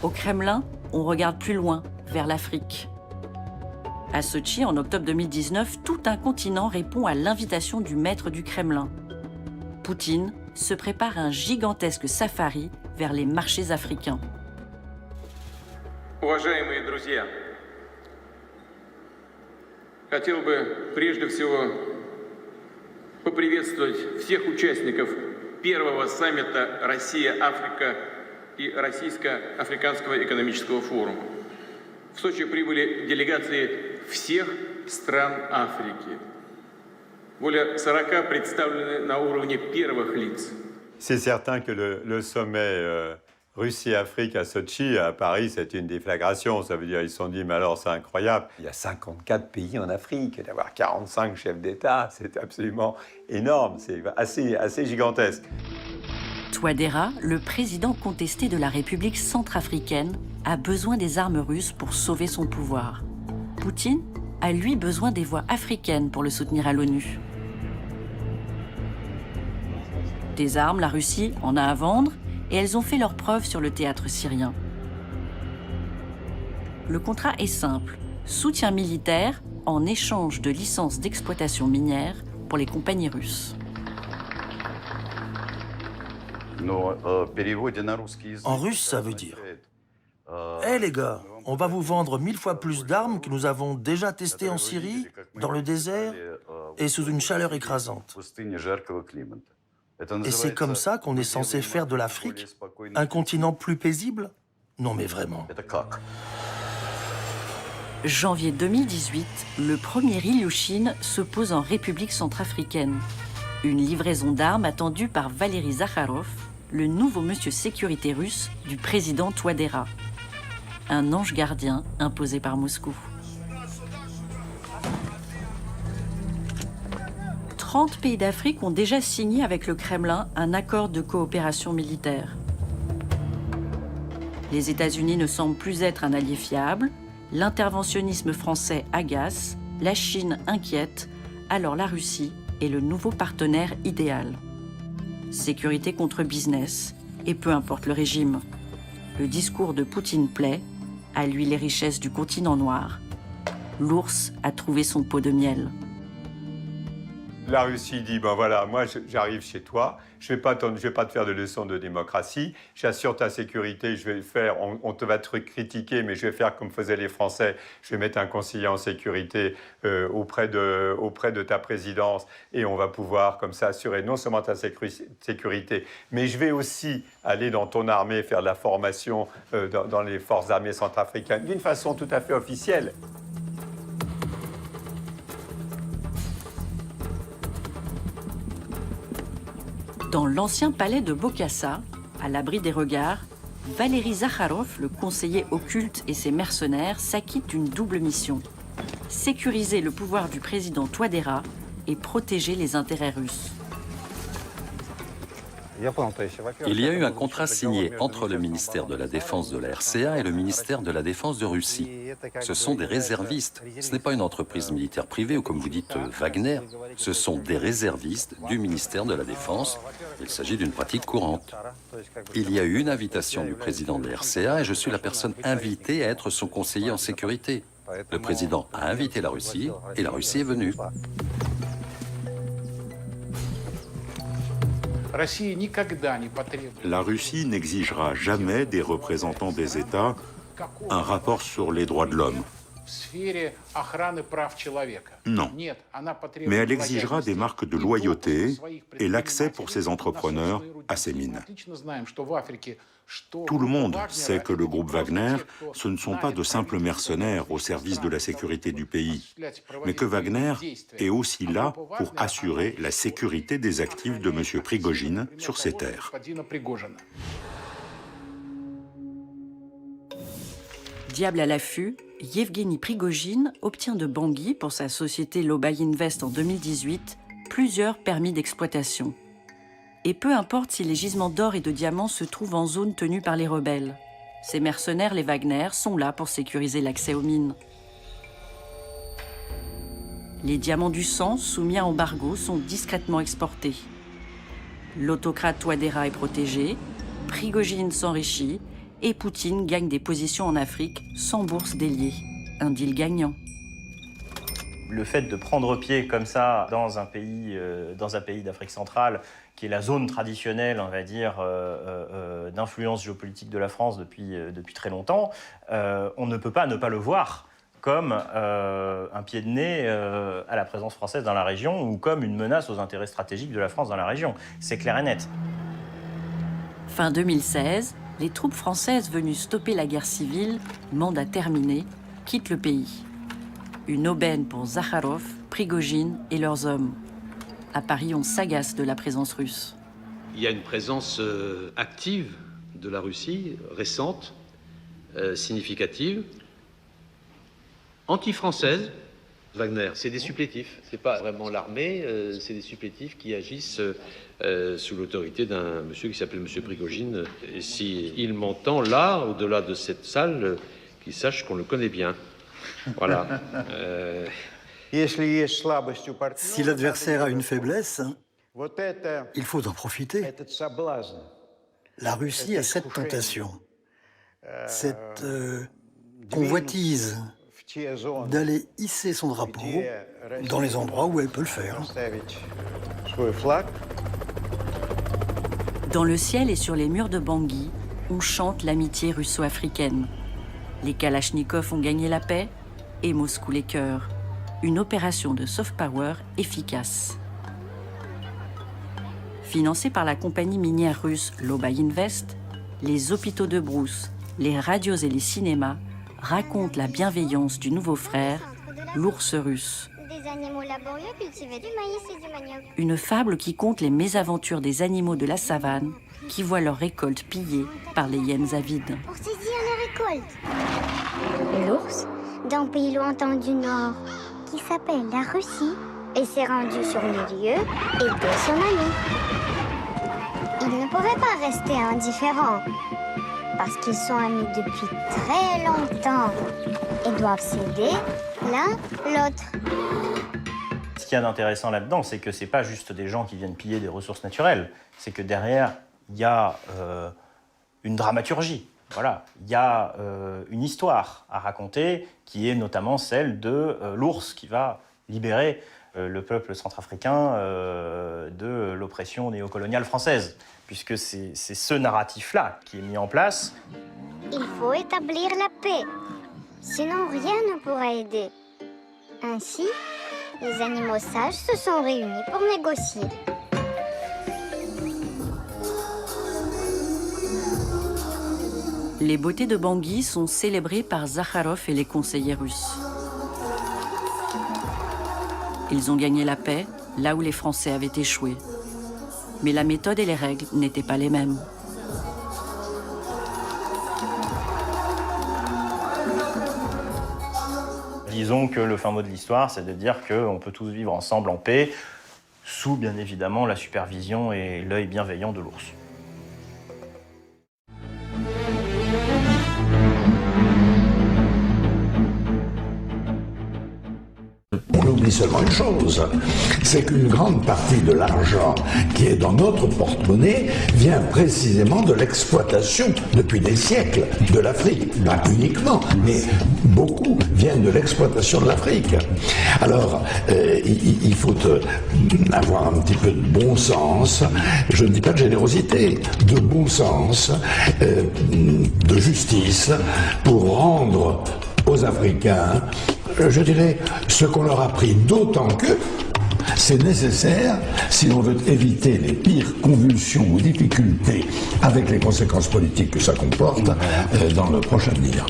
Au Kremlin, on regarde plus loin, vers l'Afrique. À Sotchi, en octobre 2019, tout un continent répond à l'invitation du maître du Kremlin. Poutine se prépare un gigantesque safari vers les marchés africains. Уважаемые друзья, хотел бы прежде всего поприветствовать всех участников первого саммита Россия-Африка и Российско-Африканского экономического форума. В Сочи прибыли делегации всех стран Африки. Более 40 представлены на уровне первых лиц. C'est certain que le sommet Russie-Afrique à Sotchi, à Paris, c'est une déflagration. Ça veut dire ils se sont dit, mais alors c'est incroyable. Il y a 54 pays en Afrique, d'avoir 45 chefs d'État, c'est absolument énorme, c'est assez gigantesque. Touadéra, le président contesté de la République centrafricaine, a besoin des armes russes pour sauver son pouvoir. Poutine a lui besoin des voix africaines pour le soutenir à l'ONU. Des armes, la Russie en a à vendre et elles ont fait leurs preuves sur le théâtre syrien. Le contrat est simple, soutien militaire en échange de licences d'exploitation minière pour les compagnies russes. En russe, ça veut dire « Hé les gars, on va vous vendre 1000 fois plus d'armes que nous avons déjà testées en Syrie, dans le désert et sous une chaleur écrasante. » Et c'est comme ça qu'on est censé faire de l'Afrique un continent plus paisible? Non mais vraiment. Janvier 2018, le premier Ilyushin se pose en République centrafricaine. Une livraison d'armes attendue par Valery Zakharov, le nouveau monsieur sécurité russe du président Touadéra. Un ange gardien imposé par Moscou. 30 pays d'Afrique ont déjà signé avec le Kremlin un accord de coopération militaire. Les États-Unis ne semblent plus être un allié fiable, l'interventionnisme français agace, la Chine inquiète, alors la Russie est le nouveau partenaire idéal. Sécurité contre business, et peu importe le régime. Le discours de Poutine plaît, à lui les richesses du continent noir. L'ours a trouvé son pot de miel. La Russie dit, ben voilà, moi j'arrive chez toi, je vais pas te faire de leçons de démocratie, j'assure ta sécurité, je vais le faire, on te va te critiquer, mais je vais faire comme faisaient les Français, je vais mettre un conseiller en sécurité auprès de ta présidence et on va pouvoir comme ça assurer non seulement ta sécurité, mais je vais aussi aller dans ton armée, faire de la formation dans les forces armées centrafricaines d'une façon tout à fait officielle. Dans l'ancien palais de Bokassa, à l'abri des regards, Valery Zakharov, le conseiller occulte et ses mercenaires s'acquittent d'une double mission. Sécuriser le pouvoir du président Touadéra et protéger les intérêts russes. Il y a eu un contrat signé entre le ministère de la Défense de la RCA et le ministère de la Défense de Russie. Ce sont des réservistes. Ce n'est pas une entreprise militaire privée ou, comme vous dites, Wagner. Ce sont des réservistes du ministère de la Défense. Il s'agit d'une pratique courante. Il y a eu une invitation du président de la RCA et je suis la personne invitée à être son conseiller en sécurité. Le président a invité la Russie et la Russie est venue. La Russie n'exigera jamais des représentants des États un rapport sur les droits de l'homme. Non. Mais elle exigera des marques de loyauté et l'accès pour ses entrepreneurs à ces mines. Tout le monde sait que le groupe Wagner, ce ne sont pas de simples mercenaires au service de la sécurité du pays, mais que Wagner est aussi là pour assurer la sécurité des actifs de M. Prigojine sur ses terres. Diable à l'affût, Yevgeny Prigojine obtient de Bangui, pour sa société Lobay Invest en 2018, plusieurs permis d'exploitation. Et peu importe si les gisements d'or et de diamants se trouvent en zone tenue par les rebelles. Ces mercenaires, les Wagner, sont là pour sécuriser l'accès aux mines. Les diamants du sang, soumis à embargo, sont discrètement exportés. L'autocrate Touadéra est protégé, Prigojine s'enrichit et Poutine gagne des positions en Afrique sans bourse déliée. Un deal gagnant. Le fait de prendre pied comme ça dans un pays d'Afrique centrale, qui est la zone traditionnelle, on va dire, d'influence géopolitique de la France depuis très longtemps, on ne peut pas ne pas le voir comme un pied de nez à la présence française dans la région ou comme une menace aux intérêts stratégiques de la France dans la région. C'est clair et net. Fin 2016, les troupes françaises venues stopper la guerre civile, mandat terminé, quittent le pays. Une aubaine pour Zakharov, Prigojine et leurs hommes. À Paris, on s'agace de la présence russe. Il y a une présence active de la Russie, récente, significative, anti-française. Wagner, c'est des supplétifs. C'est pas vraiment l'armée, c'est des supplétifs qui agissent sous l'autorité d'un monsieur qui s'appelle monsieur Prigojine. Et s'il m'entend là, au-delà de cette salle, qu'il sache qu'on le connaît bien. Voilà. Si l'adversaire a une faiblesse, il faut en profiter. La Russie a cette tentation, cette convoitise d'aller hisser son drapeau dans les endroits où elle peut le faire. Dans le ciel et sur les murs de Bangui, on chante l'amitié russo-africaine. Les Kalachnikovs ont gagné la paix et Moscou les cœurs. Une opération de soft power efficace. Financée par la compagnie minière russe Lobay Invest, les hôpitaux de brousse, les radios et les cinémas racontent la bienveillance du nouveau frère, l'ours russe. Des animaux laborieux cultivaient du maïs et du manioc. Une fable qui conte les mésaventures des animaux de la savane qui voient leur récolte pillée par les hyènes avides. Pour saisir la récolte. L'ours, d'un pays lointain du Nord, qui s'appelle la Russie, et s'est rendu sur le lieu et de son ami. Ils ne pouvaient pas rester indifférents, parce qu'ils sont amis depuis très longtemps et doivent s'aider l'un l'autre. Ce qu'il y a d'intéressant là-dedans, c'est que c'est pas juste des gens qui viennent piller des ressources naturelles, c'est que derrière, il y a une dramaturgie. Voilà, il y a une histoire à raconter qui est notamment celle de l'ours qui va libérer le peuple centrafricain de l'oppression néocoloniale française, puisque c'est ce narratif-là qui est mis en place. Il faut établir la paix, sinon rien ne pourra aider. Ainsi, les animaux sages se sont réunis pour négocier. Les beautés de Bangui sont célébrées par Zakharov et les conseillers russes. Ils ont gagné la paix là où les Français avaient échoué. Mais la méthode et les règles n'étaient pas les mêmes. Disons que le fin mot de l'histoire, c'est de dire qu'on peut tous vivre ensemble en paix, sous bien évidemment la supervision et l'œil bienveillant de l'ours. On oublie seulement une chose, c'est qu'une grande partie de l'argent qui est dans notre porte-monnaie vient précisément de l'exploitation depuis des siècles de l'Afrique. Pas uniquement, mais beaucoup viennent de l'exploitation de l'Afrique. Alors, il faut avoir un petit peu de bon sens, je ne dis pas de générosité, de bon sens, de justice, pour rendre aux Africains, je dirais, ce qu'on leur a pris, d'autant que c'est nécessaire si l'on veut éviter les pires convulsions ou difficultés avec les conséquences politiques que ça comporte dans le prochain avenir.